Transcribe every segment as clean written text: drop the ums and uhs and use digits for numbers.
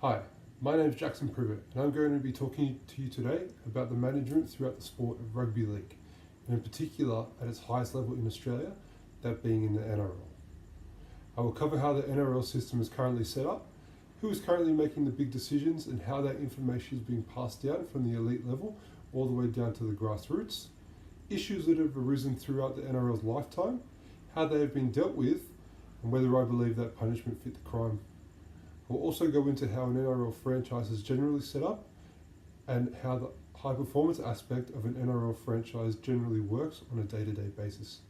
Hi, my name is Jackson Privet and I'm going to be talking to you today about the management throughout the sport of rugby league, and in particular at its highest level in Australia, that being in the NRL. I will cover how the NRL system is currently set up, who is currently making the big decisions, and how that information is being passed down from the elite level all the way down to the grassroots, issues that have arisen throughout the NRL's lifetime, how they have been dealt with, and whether I believe that punishment fit the crime. We'll also go into how an NRL franchise is generally set up and how the high performance aspect of an NRL franchise generally works on a day-to-day basis.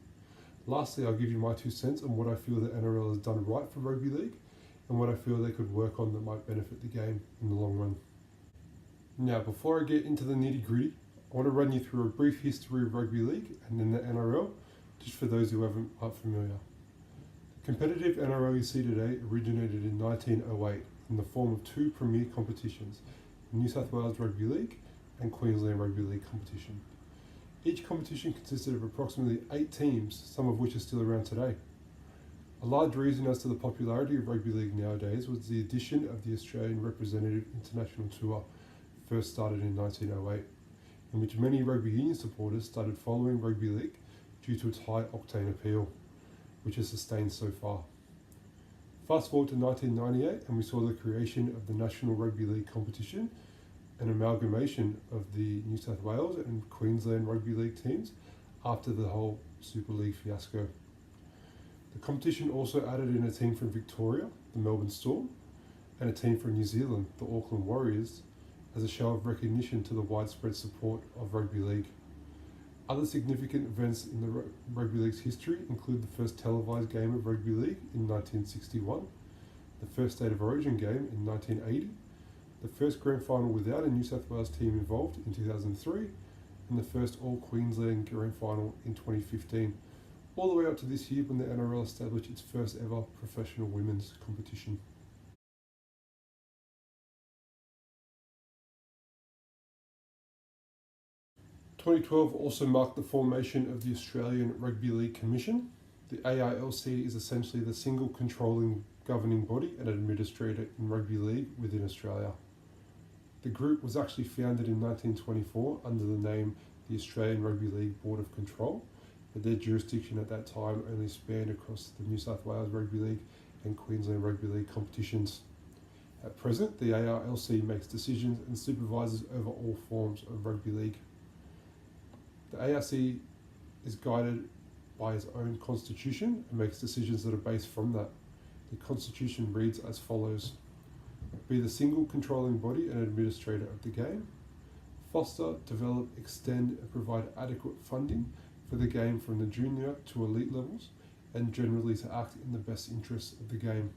Lastly, I'll give you my 2 cents on what I feel the NRL has done right for rugby league and what I feel they could work on that might benefit the game in the long run. Now, before I get into the nitty-gritty, I want to run you through a brief history of rugby league and then the NRL, just for those who aren't familiar. Competitive NRL you see today originated in 1908 in the form of 2 premier competitions, the New South Wales Rugby League and Queensland Rugby League competition. Each competition consisted of approximately 8 teams, some of which are still around today. A large reason as to the popularity of rugby league nowadays was the addition of the Australian Representative International Tour, first started in 1908, in which many rugby union supporters started following rugby league due to its high octane appeal, which has sustained so far. Fast forward to 1998 and we saw the creation of the National Rugby League competition, an amalgamation of the New South Wales and Queensland Rugby League teams after the whole Super League fiasco. The competition also added in a team from Victoria, the Melbourne Storm, and a team from New Zealand, the Auckland Warriors, as a show of recognition to the widespread support of rugby league. Other significant events in the rugby league's history include the first televised game of rugby league in 1961, the first State of Origin game in 1980, the first grand final without a New South Wales team involved in 2003, and the first All-Queensland grand final in 2015, all the way up to this year when the NRL established its first ever professional women's competition. Twenty 2012 also marked the formation of the Australian Rugby League Commission. The ARLC is essentially the single controlling governing body and administrator in rugby league within Australia. The group was actually founded in 1924 under the name the Australian Rugby League Board of Control, but their jurisdiction at that time only spanned across the New South Wales Rugby League and Queensland Rugby League competitions. At present, the ARLC makes decisions and supervises over all forms of rugby league. The ARC is guided by its own constitution and makes decisions that are based from that. The constitution reads as follows: be the single controlling body and administrator of the game, foster, develop, extend and provide adequate funding for the game from the junior to elite levels, and generally to act in the best interests of the game.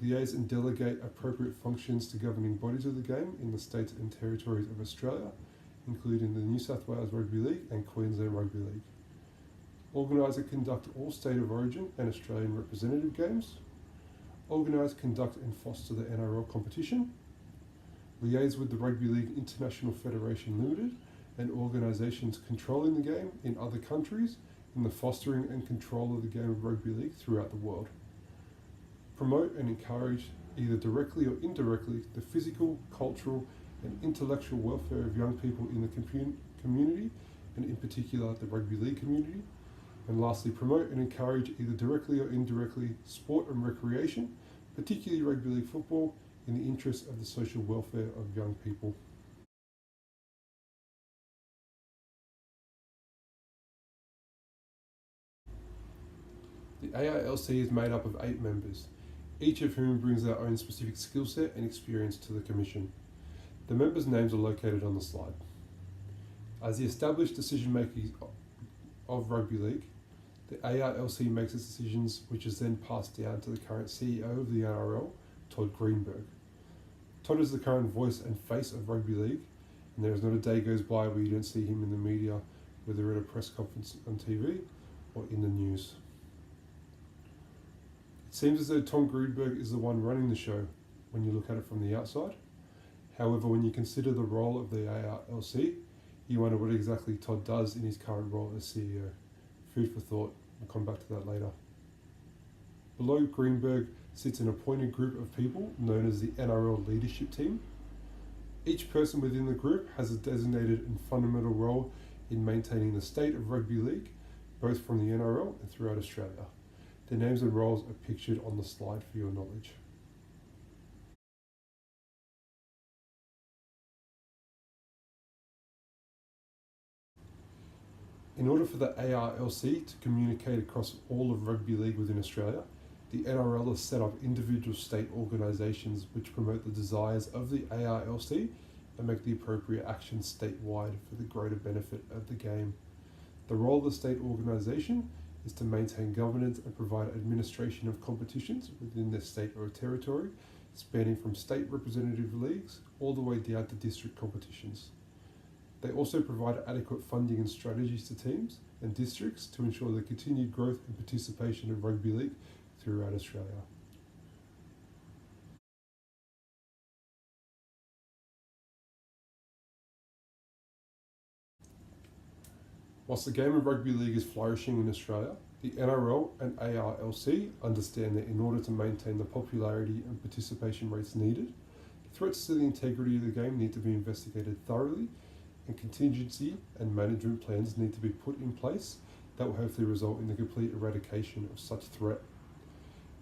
Liaise and delegate appropriate functions to governing bodies of the game in the states and territories of Australia, including the New South Wales Rugby League and Queensland Rugby League. Organise and conduct all State of Origin and Australian representative games. Organise, conduct and foster the NRL competition. Liaise with the Rugby League International Federation Limited and organisations controlling the game in other countries in the fostering and control of the game of rugby league throughout the world. Promote and encourage, either directly or indirectly, the physical, cultural and intellectual welfare of young people in the community, and in particular the rugby league community. And lastly, promote and encourage, either directly or indirectly, sport and recreation, particularly rugby league football, in the interest of the social welfare of young people. The ARLC is made up of 8 members, each of whom brings their own specific skill set and experience to the Commission. The members' names are located on the slide. As the established decision makers of rugby league, the ARLC makes its decisions, which is then passed down to the current CEO of the NRL, Todd Greenberg. Todd is the current voice and face of rugby league, and there is not a day goes by where you don't see him in the media, whether at a press conference on TV or in the news. It seems as though Tom Greenberg is the one running the show when you look at it from the outside. However, when you consider the role of the ARLC, you wonder what exactly Todd does in his current role as CEO. Food for thought. We'll come back to that later. Below Greenberg, sits an appointed group of people known as the NRL leadership team. Each person within the group has a designated and fundamental role in maintaining the state of rugby league, both from the NRL and throughout Australia. Their names and roles are pictured on the slide for your knowledge. In order for the ARLC to communicate across all of rugby league within Australia, the NRL has set up individual state organisations which promote the desires of the ARLC and make the appropriate actions statewide for the greater benefit of the game. The role of the state organisation is to maintain governance and provide administration of competitions within their state or territory, spanning from state representative leagues all the way down to district competitions. They also provide adequate funding and strategies to teams and districts to ensure the continued growth and participation of rugby league throughout Australia. Whilst the game of rugby league is flourishing in Australia, the NRL and ARLC understand that in order to maintain the popularity and participation rates needed, threats to the integrity of the game need to be investigated thoroughly, and contingency and management plans need to be put in place that will hopefully result in the complete eradication of such threat.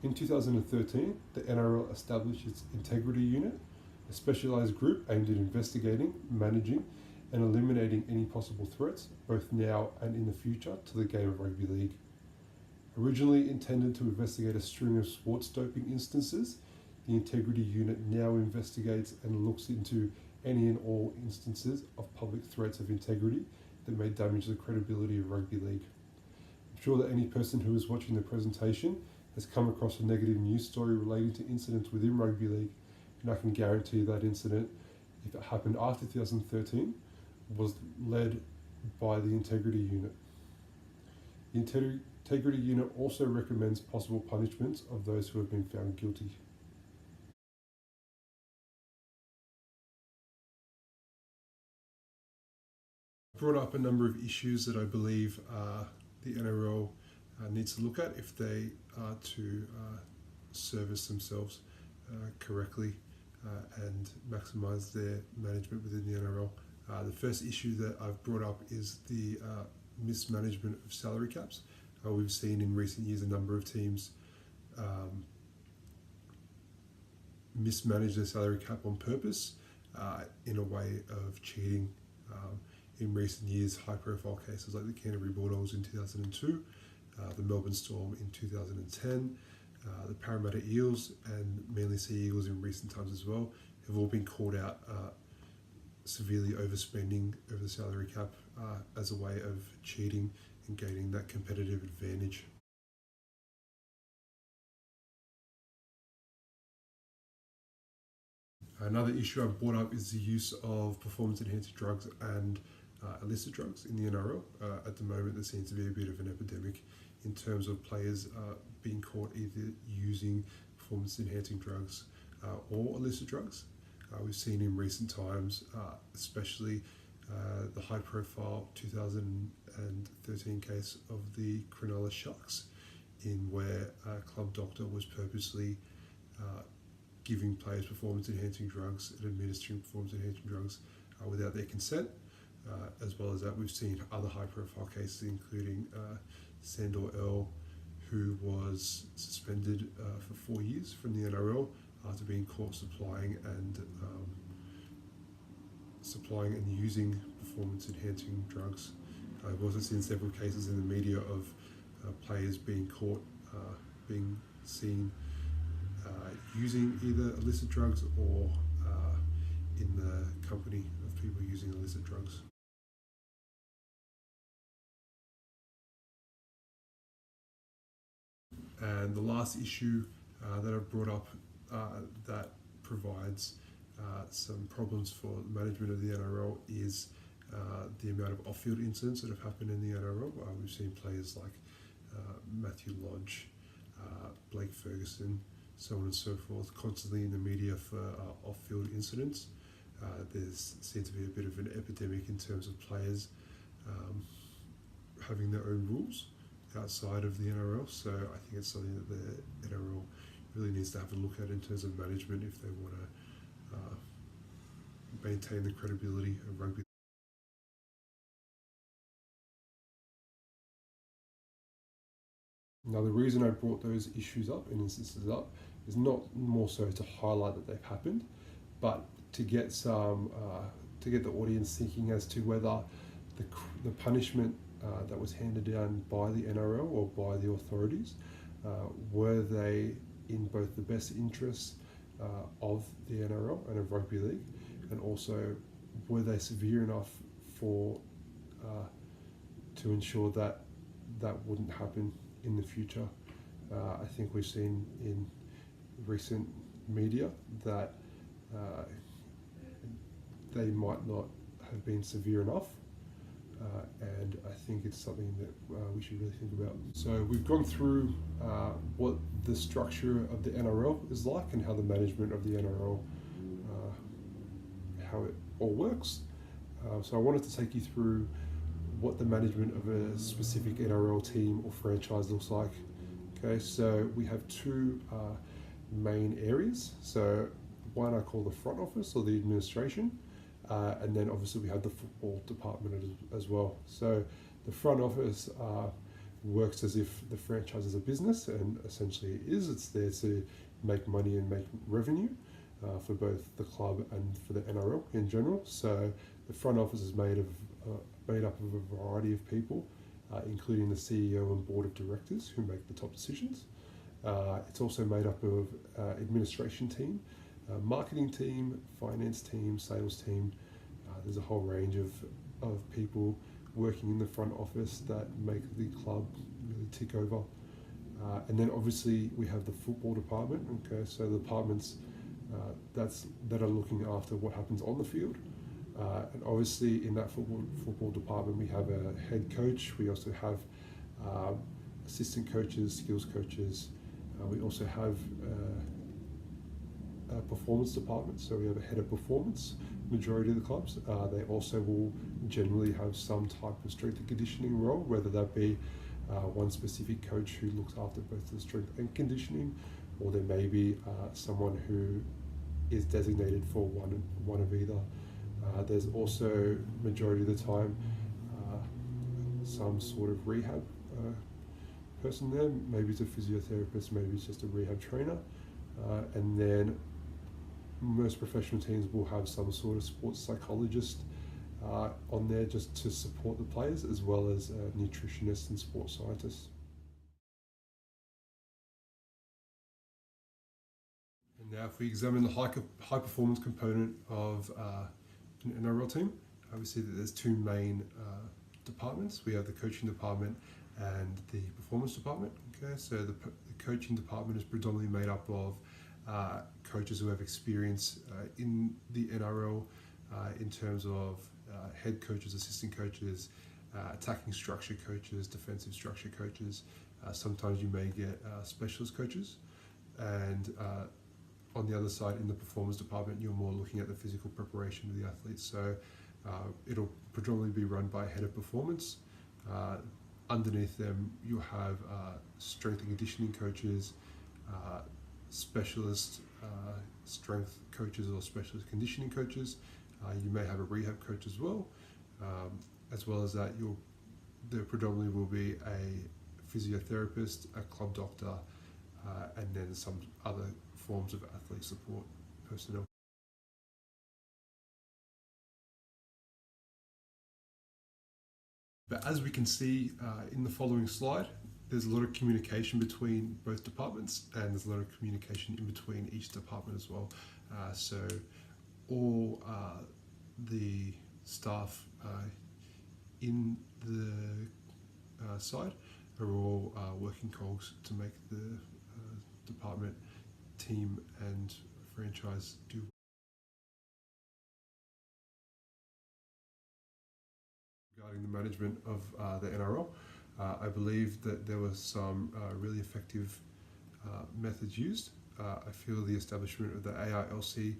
In 2013, the NRL established its Integrity Unit, a specialised group aimed at investigating, managing, and eliminating any possible threats, both now and in the future, to the game of rugby league. Originally intended to investigate a string of sports doping instances, the Integrity Unit now investigates and looks into any and all instances of public threats of integrity that may damage the credibility of rugby league. I'm sure that any person who is watching the presentation has come across a negative news story relating to incidents within rugby league, and I can guarantee that incident, if it happened after 2013, was led by the Integrity Unit. The Integrity Unit also recommends possible punishments of those who have been found guilty. I brought up a number of issues that I believe the NRL needs to look at if they are to service themselves correctly and maximise their management within the NRL. The first issue that I've brought up is the mismanagement of salary caps. We've seen in recent years a number of teams mismanage their salary cap on purpose in a way of cheating. In recent years, high-profile cases like the Canterbury Bulldogs in 2002, the Melbourne Storm in 2010, the Parramatta Eels and Manly Sea Eagles in recent times as well have all been called out severely overspending over the salary cap as a way of cheating and gaining that competitive advantage. Another issue I've brought up is the use of performance-enhancing drugs and illicit drugs in the NRL. At the moment, there seems to be a bit of an epidemic in terms of players being caught either using performance-enhancing drugs or illicit drugs. We've seen in recent times, especially the high-profile 2013 case of the Cronulla Sharks, in where a club doctor was purposely giving players performance-enhancing drugs and administering performance-enhancing drugs without their consent. As well as that, we've seen other high-profile cases, including Sandor Earl, who was suspended for 4 years from the NRL after being caught supplying and using performance-enhancing drugs. I've also seen several cases in the media of players being caught, being seen using either illicit drugs or in the company of people using illicit drugs. And the last issue that I've brought up that provides some problems for the management of the NRL is the amount of off-field incidents that have happened in the NRL. We've seen players like Matthew Lodge, Blake Ferguson, so on and so forth, constantly in the media for off-field incidents. There seems to be a bit of an epidemic in terms of players having their own rules outside of the NRL, so I think it's something that the NRL really needs to have a look at in terms of management if they want to maintain the credibility of rugby. Now, the reason I brought those issues up and instances up is not more so to highlight that they've happened, but to get to get the audience thinking as to whether the punishment that was handed down by the NRL or by the authorities were they in both the best interests of the NRL and of rugby league, and also were they severe enough for to ensure that that wouldn't happen in the future. I think we've seen in recent media that they might not have been severe enough, and I think it's something that we should really think about. So we've gone through what the structure of the NRL is like and how the management of the NRL, how it all works. So I wanted to take you through what the management of a specific NRL team or franchise looks like. Okay, so we have two main areas. So one I call the front office or the administration, and then obviously we have the football department as well. So the front office works as if the franchise is a business, and essentially it is. It's there to make money and make revenue for both the club and for the NRL in general. So the front office is made up of a variety of people, including the CEO and board of directors who make the top decisions. It's also made up of administration team, marketing team, finance team, sales team. There's a whole range of people working in the front office that make the club really tick over. And then obviously we have the football department. Okay, so the departments that are looking after what happens on the field. And obviously in that football department we have a head coach. We also have assistant coaches, skills coaches. We also have a performance department, so we have a head of performance. Majority of the clubs, they also will generally have some type of strength and conditioning role, whether that be one specific coach who looks after both the strength and conditioning, or there may be someone who is designated for one of either. There's also, majority of the time, some sort of rehab person there. Maybe it's a physiotherapist, maybe it's just a rehab trainer. And then most professional teams will have some sort of sports psychologist on there just to support the players, as well as nutritionists and sports scientists. And now if we examine the high performance component of an NRL team, we see that there's two main departments. We have the coaching department and the performance department. Okay, so the coaching department is predominantly made up of coaches who have experience in the NRL in terms of head coaches, assistant coaches, attacking structure coaches, defensive structure coaches. Sometimes you may get specialist coaches, and on the other side, in the performance department, you're more looking at the physical preparation of the athletes. So it'll predominantly be run by a head of performance. Underneath them, you'll have strength and conditioning coaches, specialist strength coaches or specialist conditioning coaches. You may have a rehab coach as well as that there predominantly will be a physiotherapist, a club doctor, and then some other forms of athlete support personnel. But as we can see in the following slide, there's a lot of communication between both departments, and there's a lot of communication in between each department as well. So all the staff in the side are all working cogs to make the department, team and franchise do. Regarding the management of the NRL, I believe that there were some really effective methods used. I feel the establishment of the AILC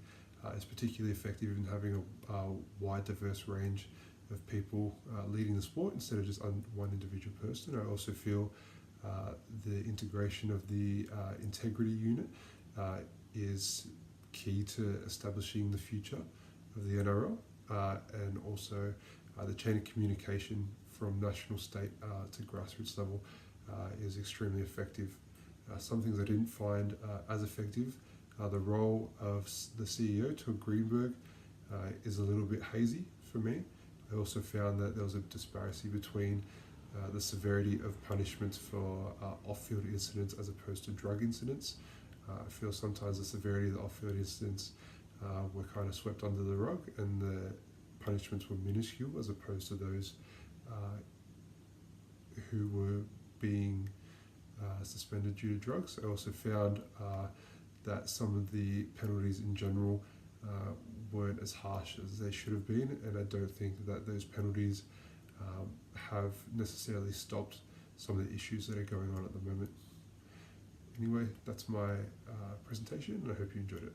is particularly effective in having a wide, diverse range of people leading the sport instead of just one individual person. I also feel The integration of the integrity unit is key to establishing the future of the NRL, and also the chain of communication from national, state to grassroots level is extremely effective. Some things I didn't find as effective. The role of the CEO, Todd Greenberg, is a little bit hazy for me. I also found that there was a disparity between the severity of punishments for off-field incidents as opposed to drug incidents. I feel sometimes the severity of the off-field incidents were kind of swept under the rug, and the punishments were minuscule as opposed to those who were being suspended due to drugs. I also found that some of the penalties in general weren't as harsh as they should have been, and I don't think that those penalties have necessarily stopped some of the issues that are going on at the moment. Anyway, that's my presentation, and I hope you enjoyed it.